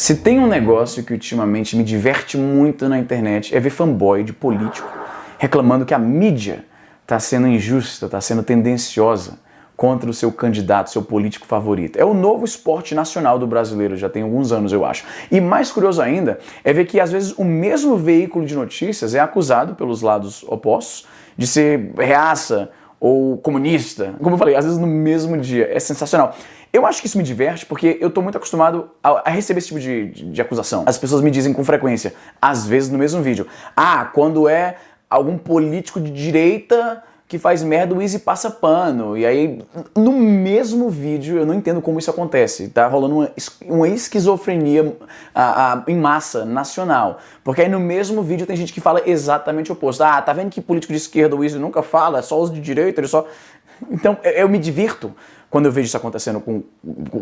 Se tem um negócio que ultimamente me diverte muito na internet é ver fanboy de político reclamando que a mídia está sendo injusta, está sendo tendenciosa contra o seu candidato, seu político favorito. É o novo esporte nacional do brasileiro, já tem alguns anos, eu acho. E mais curioso ainda é ver que às vezes o mesmo veículo de notícias é acusado pelos lados opostos de ser reaça ou comunista. Como eu falei, às vezes no mesmo dia. É sensacional. Eu acho que isso me diverte porque eu tô muito acostumado a receber esse tipo de acusação. As pessoas me dizem com frequência, às vezes no mesmo vídeo. Quando é algum político de direita que faz merda, o Easy passa pano. E aí, no mesmo vídeo, eu não entendo como isso acontece. Tá rolando uma esquizofrenia em massa nacional. Porque aí no mesmo vídeo tem gente que fala exatamente o oposto. Tá vendo que político de esquerda o Easy nunca fala, é só os de direita, ele só... Então, eu me divirto quando eu vejo isso acontecendo com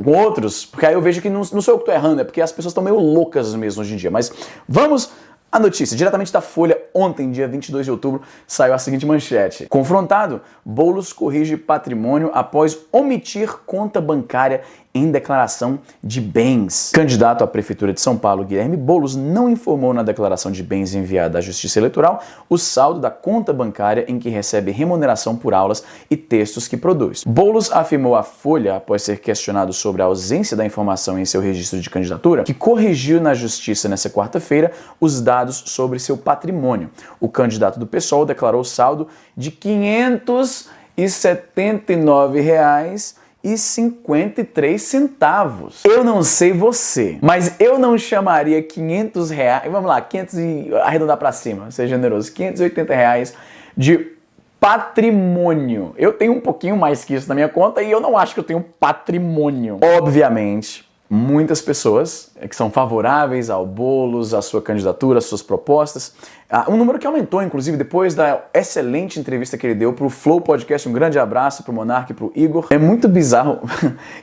outros, porque aí eu vejo que não sou eu que estou errando, é porque as pessoas estão meio loucas mesmo hoje em dia. Mas vamos à notícia. Diretamente da Folha, ontem, dia 22 de outubro, saiu a seguinte manchete. Confrontado, Boulos corrige patrimônio após omitir conta bancária em declaração de bens. Candidato à Prefeitura de São Paulo, Guilherme Boulos, não informou na declaração de bens enviada à Justiça Eleitoral o saldo da conta bancária em que recebe remuneração por aulas e textos que produz. Boulos afirmou à Folha, após ser questionado sobre a ausência da informação em seu registro de candidatura, que corrigiu na Justiça nesta quarta-feira os dados sobre seu patrimônio. O candidato do PSOL declarou saldo de R$ 579,53. Eu não sei você, mas eu não chamaria R$500, vamos lá, 500 e arredondar pra cima, ser generoso, R$580 de patrimônio. Eu tenho um pouquinho mais que isso na minha conta e eu não acho que eu tenho patrimônio. Obviamente, muitas pessoas que são favoráveis ao Boulos, à sua candidatura, às suas propostas. Um número que aumentou, inclusive, depois da excelente entrevista que ele deu para o Flow Podcast. Um grande abraço para o Monark e para o Igor. É muito bizarro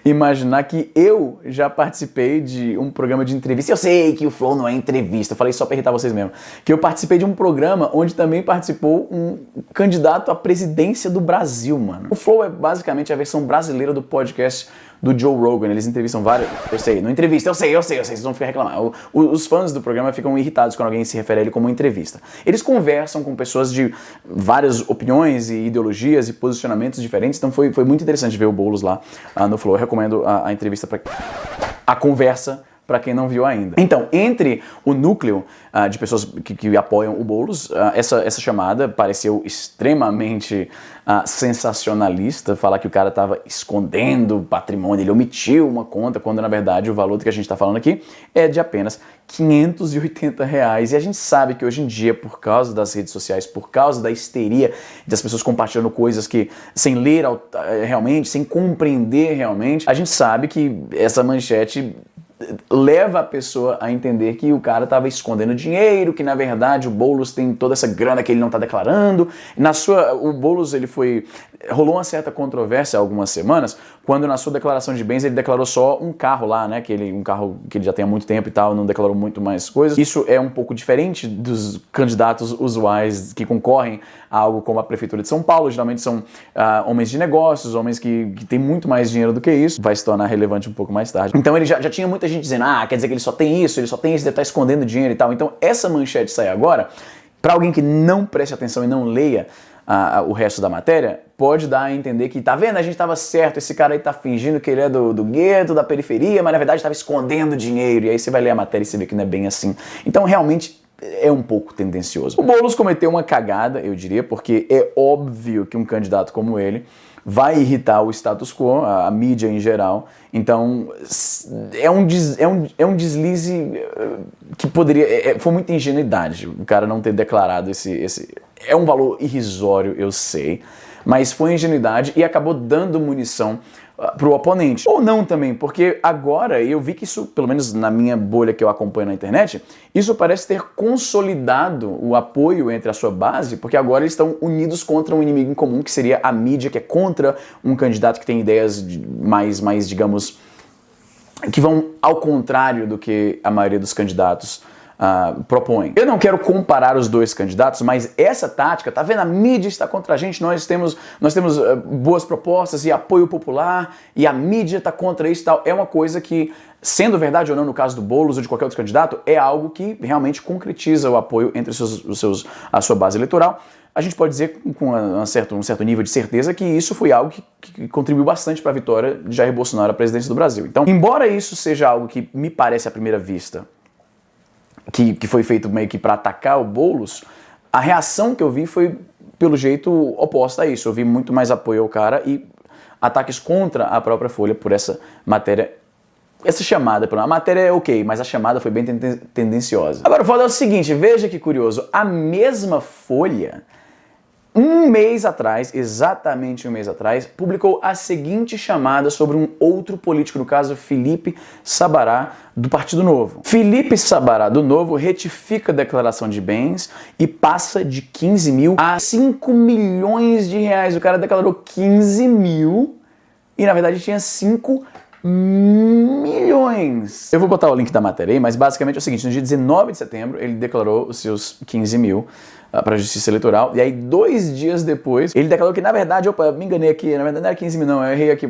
imaginar que eu já participei de um programa de entrevista. Eu sei que o Flow não é entrevista, eu falei só para irritar vocês mesmo. Que eu participei de um programa onde também participou um candidato à presidência do Brasil, mano. O Flow é basicamente a versão brasileira do podcast do Joe Rogan. Eles entrevistam vários... Eu sei, não entrevista, eu sei, vocês vão ficar reclamando. Os fãs do programa ficam irritados quando alguém se refere a ele como entrevista. Eles conversam com pessoas de várias opiniões e ideologias e posicionamentos diferentes, então foi muito interessante ver o Boulos lá no Flow. Eu recomendo a entrevista, a conversa, para quem não viu ainda. Então, entre o núcleo de pessoas que apoiam o Boulos, essa chamada pareceu extremamente sensacionalista, falar que o cara estava escondendo patrimônio, ele omitiu uma conta, quando na verdade o valor que a gente está falando aqui é de apenas R$580. E a gente sabe que hoje em dia, por causa das redes sociais, por causa da histeria das pessoas compartilhando coisas que sem ler realmente, sem compreender realmente, a gente sabe que essa manchete leva a pessoa a entender que o cara estava escondendo dinheiro, que na verdade o Boulos tem toda essa grana que ele não está declarando. O Boulos, rolou uma certa controvérsia há algumas semanas, quando na sua declaração de bens ele declarou só um carro lá, né, um carro que ele já tem há muito tempo e tal, não declarou muito mais coisas. Isso é um pouco diferente dos candidatos usuais que concorrem a algo como a Prefeitura de São Paulo. Geralmente são homens de negócios, homens que têm muito mais dinheiro do que isso. Vai se tornar relevante um pouco mais tarde. Então ele já tinha muita gente dizendo, quer dizer que ele só tem isso, deve estar escondendo dinheiro e tal. Então essa manchete sai agora, para alguém que não preste atenção e não leia o resto da matéria, pode dar a entender que, tá vendo, a gente estava certo, esse cara aí tá fingindo que ele é do gueto, da periferia, mas na verdade estava escondendo dinheiro. E aí você vai ler a matéria e você vê que não é bem assim. Então realmente é um pouco tendencioso. O Boulos cometeu uma cagada, eu diria, porque é óbvio que um candidato como ele vai irritar o status quo, a mídia em geral. Então, é um deslize que poderia... Foi muita ingenuidade o cara não ter declarado esse... É um valor irrisório, eu sei, mas foi ingenuidade e acabou dando munição pro oponente. Ou não também, porque agora eu vi que isso, pelo menos na minha bolha que eu acompanho na internet, isso parece ter consolidado o apoio entre a sua base, porque agora eles estão unidos contra um inimigo em comum, que seria a mídia, que é contra um candidato que tem ideias mais, digamos, que vão ao contrário do que a maioria dos candidatos propõe. Eu não quero comparar os dois candidatos, mas essa tática, tá vendo? A mídia está contra a gente, nós temos boas propostas e apoio popular, e a mídia está contra isso e tal. É uma coisa que, sendo verdade ou não no caso do Boulos ou de qualquer outro candidato, é algo que realmente concretiza o apoio entre a sua base eleitoral. A gente pode dizer com um certo nível de certeza que isso foi algo que contribuiu bastante para a vitória de Jair Bolsonaro à presidência do Brasil. Então, embora isso seja algo que me parece à primeira vista que foi feito meio que para atacar o Boulos, a reação que eu vi foi, pelo jeito, oposta a isso. Eu vi muito mais apoio ao cara e ataques contra a própria Folha por essa matéria. Essa chamada, a matéria é ok, mas a chamada foi bem tendenciosa. Agora o foda é o seguinte, veja que curioso, a mesma Folha, um mês atrás, exatamente um mês atrás, publicou a seguinte chamada sobre um outro político, no caso Felipe Sabará, do Partido Novo. Felipe Sabará, do Novo, retifica a declaração de bens e passa de 15 mil a 5 milhões de reais. O cara declarou 15 mil e na verdade tinha 5 milhões. Eu vou botar o link da matéria aí, mas basicamente é o seguinte, no dia 19 de setembro ele declarou os seus 15 mil para a Justiça Eleitoral, e aí 2 dias depois ele declarou que na verdade, opa, me enganei aqui, na verdade não era 15 mil não, eu errei aqui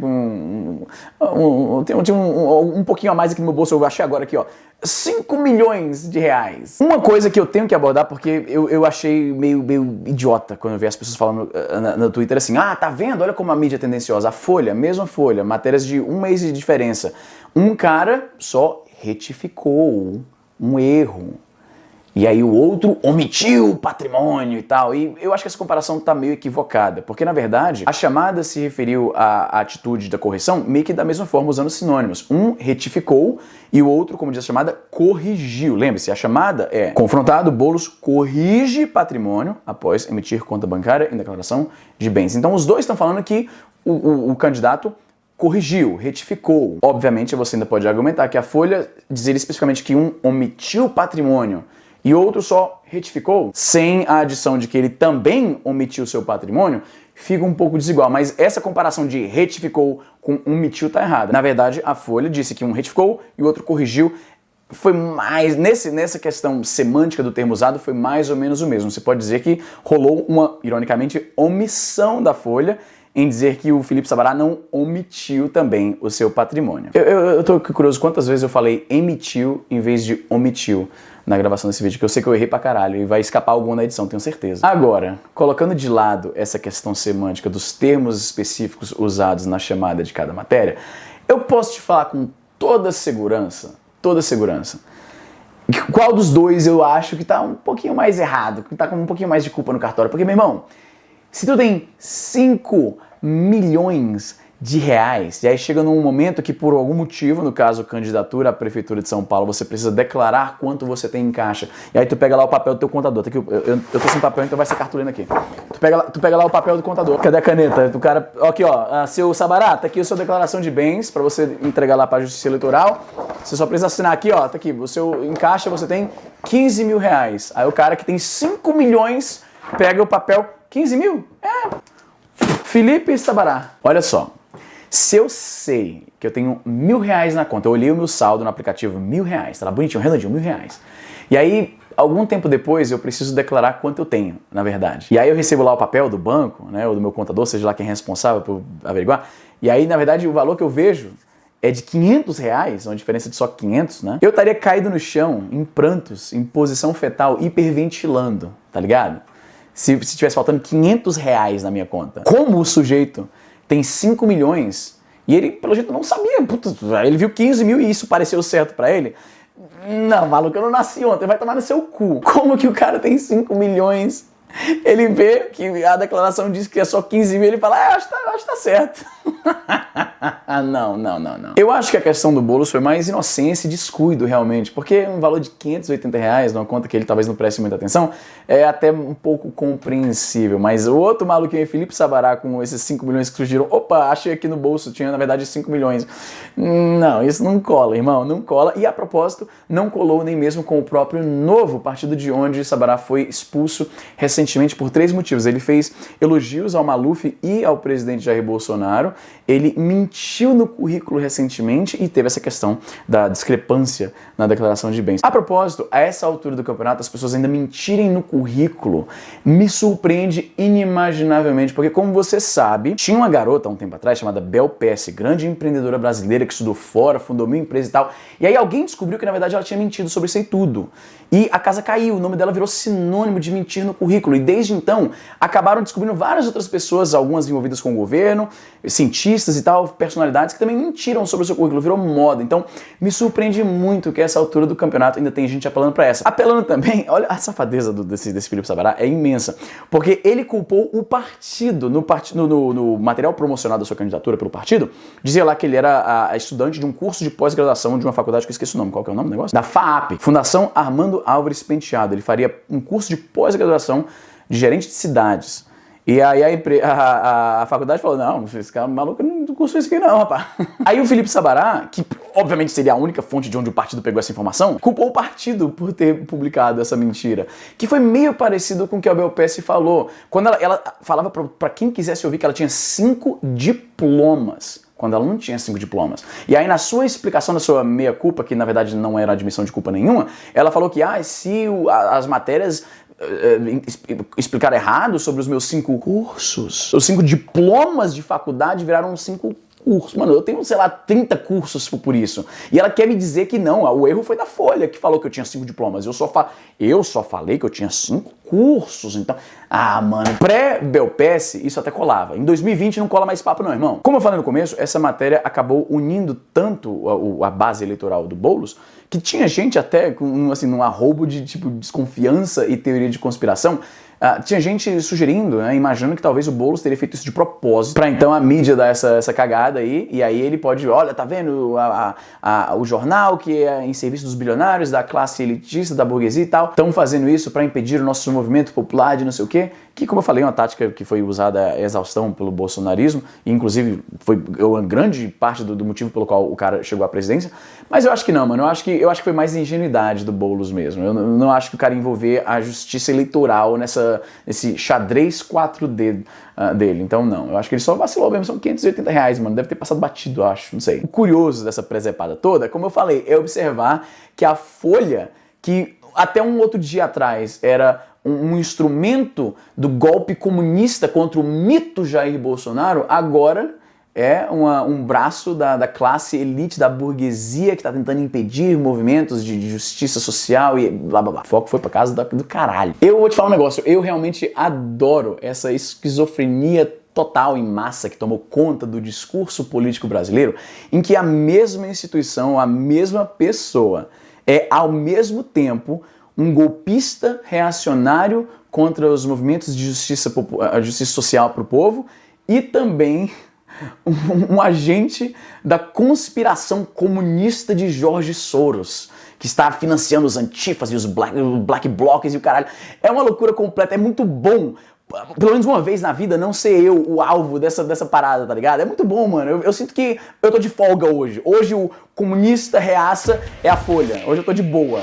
tinha um pouquinho a mais aqui no meu bolso, eu achei agora aqui, ó, 5 milhões de reais. Uma coisa que eu tenho que abordar, porque eu achei meio idiota quando eu vi as pessoas falando no Twitter assim, tá vendo? Olha como a mídia é tendenciosa. A Folha, mesma Folha, matérias de um mês de diferença. Um cara só retificou um erro. E aí o outro omitiu o patrimônio e tal. E eu acho que essa comparação tá meio equivocada. Porque, na verdade, a chamada se referiu à atitude da correção meio que da mesma forma, usando sinônimos. Um retificou e o outro, como diz a chamada, corrigiu. Lembre-se, a chamada é confrontado, Boulos corrige patrimônio após emitir conta bancária em declaração de bens. Então os dois estão falando que o candidato corrigiu, retificou. Obviamente você ainda pode argumentar que a Folha dizer especificamente que um omitiu patrimônio e outro só retificou, sem a adição de que ele também omitiu seu patrimônio, fica um pouco desigual. Mas essa comparação de retificou com omitiu tá errada. Na verdade, a Folha disse que um retificou e o outro corrigiu. Foi mais, nessa questão semântica do termo usado, foi mais ou menos o mesmo. Você pode dizer que rolou uma, ironicamente, omissão da Folha em dizer que o Felipe Sabará não omitiu também o seu patrimônio. Eu tô curioso quantas vezes eu falei emitiu em vez de omitiu na gravação desse vídeo, que eu sei que eu errei pra caralho e vai escapar alguma na edição, tenho certeza. Agora, colocando de lado essa questão semântica dos termos específicos usados na chamada de cada matéria, eu posso te falar com toda segurança, qual dos dois eu acho que tá um pouquinho mais errado, que tá com um pouquinho mais de culpa no cartório. Porque, meu irmão, se tu tem 5 milhões de reais, e aí chega num momento que por algum motivo, no caso candidatura à Prefeitura de São Paulo, você precisa declarar quanto você tem em caixa, e aí tu pega lá o papel do teu contador, tá aqui, eu tô sem papel, então vai ser cartolina aqui. Tu pega lá o papel do contador, cadê a caneta? O cara, aqui ó, seu Sabará, tá aqui a sua declaração de bens, pra você entregar lá pra Justiça Eleitoral, você só precisa assinar aqui, ó, tá aqui, em caixa você tem 15 mil reais, aí o cara que tem 5 milhões pega o papel, 15 mil? Felipe Sabará, olha só. Se eu sei que eu tenho 1.000 reais na conta, eu olhei o meu saldo no aplicativo, 1.000 reais, tá lá bonitinho, redondinho, 1.000 reais. E aí, algum tempo depois, eu preciso declarar quanto eu tenho, na verdade. E aí eu recebo lá o papel do banco, né, ou do meu contador, seja lá quem é responsável por averiguar. E aí, na verdade, o valor que eu vejo é de 500 reais, uma diferença de só 500, né? Eu estaria caído no chão, em prantos, em posição fetal, hiperventilando, tá ligado? Se tivesse faltando 500 reais na minha conta. Como o sujeito tem 5 milhões e ele, pelo jeito, não sabia. Puta, ele viu 15 mil e isso pareceu certo pra ele. Não, maluco, eu não nasci ontem, vai tomar no seu cu. Como que o cara tem 5 milhões? Ele vê que a declaração diz que é só 15 mil, ele fala, acho que tá certo. Não. Eu acho que a questão do Boulos foi mais inocência e descuido, realmente, porque um valor de 580 reais, numa conta que ele talvez não preste muita atenção, é até um pouco compreensível, mas o outro maluquinho, Felipe Sabará, com esses 5 milhões que surgiram, opa, achei aqui no bolso, tinha na verdade 5 milhões. Não, isso não cola, irmão, não cola, e a propósito, não colou nem mesmo com o próprio Novo, partido de onde Sabará foi expulso recentemente. recentemente por 3 motivos. Ele fez elogios ao Maluf e ao presidente Jair Bolsonaro, ele mentiu no currículo recentemente e teve essa questão da discrepância na declaração de bens. A propósito, a essa altura do campeonato, as pessoas ainda mentirem no currículo me surpreende inimaginavelmente, porque como você sabe, tinha uma garota há um tempo atrás chamada Bel Pesce, grande empreendedora brasileira que estudou fora, fundou 1000 empresas e tal, e aí alguém descobriu que na verdade ela tinha mentido sobre isso aí tudo. E a casa caiu, o nome dela virou sinônimo de mentir no currículo, e desde então acabaram descobrindo várias outras pessoas, algumas envolvidas com o governo, cientistas e tal, personalidades que também mentiram sobre o seu currículo, virou moda. Então me surpreende muito que a essa altura do campeonato ainda tem gente apelando pra essa. Apelando também, olha a safadeza desse Felipe Sabará, é imensa, porque ele culpou o partido, no material promocional da sua candidatura pelo partido, dizia lá que ele era a estudante de um curso de pós-graduação de uma faculdade que eu esqueci o nome, qual que é o nome do negócio? Da FAAP, Fundação Armando Álvares Penteado. Ele faria um curso de pós-graduação de gerente de cidades. E aí a faculdade falou, não, esse cara maluco não cursou isso aqui não, rapaz. Aí o Felipe Sabará, que obviamente seria a única fonte de onde o partido pegou essa informação, culpou o partido por ter publicado essa mentira, que foi meio parecido com o que a Bel Pesce falou, quando ela falava pra quem quisesse ouvir que ela tinha 5 diplomas, quando ela não tinha 5 diplomas. E aí na sua explicação da sua meia-culpa, que na verdade não era admissão de culpa nenhuma, ela falou que se as matérias explicar errado sobre os meus 5 cursos, os 5 diplomas de faculdade viraram 5 cursos. Mano, eu tenho, sei lá, 30 cursos por isso. E ela quer me dizer que não, o erro foi da Folha, que falou que eu tinha 5 diplomas. Eu só falei que eu tinha 5 cursos. Então, mano, pré-Bel Pesce, isso até colava. Em 2020 não cola mais papo não, irmão. Como eu falei no começo, essa matéria acabou unindo tanto a base eleitoral do Boulos, que tinha gente até com, assim, num arrobo de tipo desconfiança e teoria de conspiração. Tinha gente sugerindo, né, imaginando que talvez o Boulos teria feito isso de propósito, pra então a mídia dar essa cagada aí, e aí ele pode, olha, tá vendo o jornal que é em serviço dos bilionários, da classe elitista, da burguesia e tal, estão fazendo isso pra impedir o nosso movimento popular de não sei o quê, que como eu falei, é uma tática que foi usada a exaustão pelo bolsonarismo, e inclusive foi uma grande parte do motivo pelo qual o cara chegou à presidência, mas eu acho que não, mano, eu acho que foi mais ingenuidade do Boulos mesmo, eu não acho que o cara envolver a justiça eleitoral nesse xadrez 4D dele, então não, eu acho que ele só vacilou mesmo, são R$580, mano, deve ter passado batido, eu acho, não sei. O curioso dessa presepada toda, como eu falei, é observar que a Folha, que até um outro dia atrás era um instrumento do golpe comunista contra o mito Jair Bolsonaro, agora é um braço da classe elite, da burguesia que está tentando impedir movimentos de justiça social e blá blá blá. O foco foi pra casa do caralho. Eu vou te falar um negócio, eu realmente adoro essa esquizofrenia total em massa que tomou conta do discurso político brasileiro, em que a mesma instituição, a mesma pessoa é ao mesmo tempo um golpista reacionário contra os movimentos de justiça social para o povo e também um agente da conspiração comunista de George Soros, que está financiando os antifas e os black blocs e o caralho. É uma loucura completa, é muito bom, pelo menos uma vez na vida, não ser eu o alvo dessa parada, tá ligado? É muito bom, mano. Eu sinto que eu tô de folga hoje. Hoje o comunista reaça é a Folha. Hoje eu tô de boa.